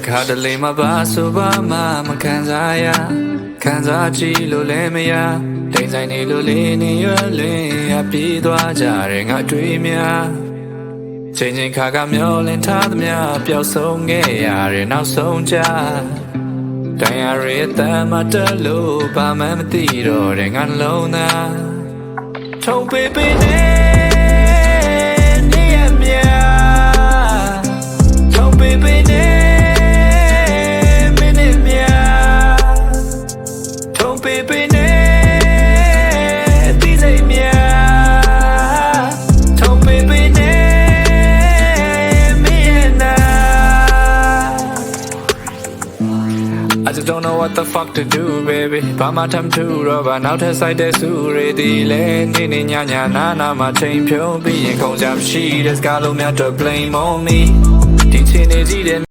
ခါတလေမှာပါဆိုပါမှမခံစားရခံစားကြည့်လို့လည်းမရတိမ်ဆိုင်နေလို့လေးနေရလင်းအပြေးသွားကြတယ်ငါတွေ့များချိန်ခါကမျောလင်းထားသမျှပျောက်ဆုံးခဲ့ရတယ်နောက်ဆုံးကြတိုင်းရရဲ့တမ်းမတက်လို့ဘာမှမသိတော့တဲ့ငါလုံးသားထုံပေးပေးနေနေရမြာထုံပေးပေးနေမင်းနေမြာထုံပေးပေးနေဒီစိတ်မြာထုံပေးပေးနေI just don't know what the fuck to do, baby. But my time to rubber now to side the surety lane. Nini nya na my chain pure being comes up. She just got to blame on me. Teaching is eating.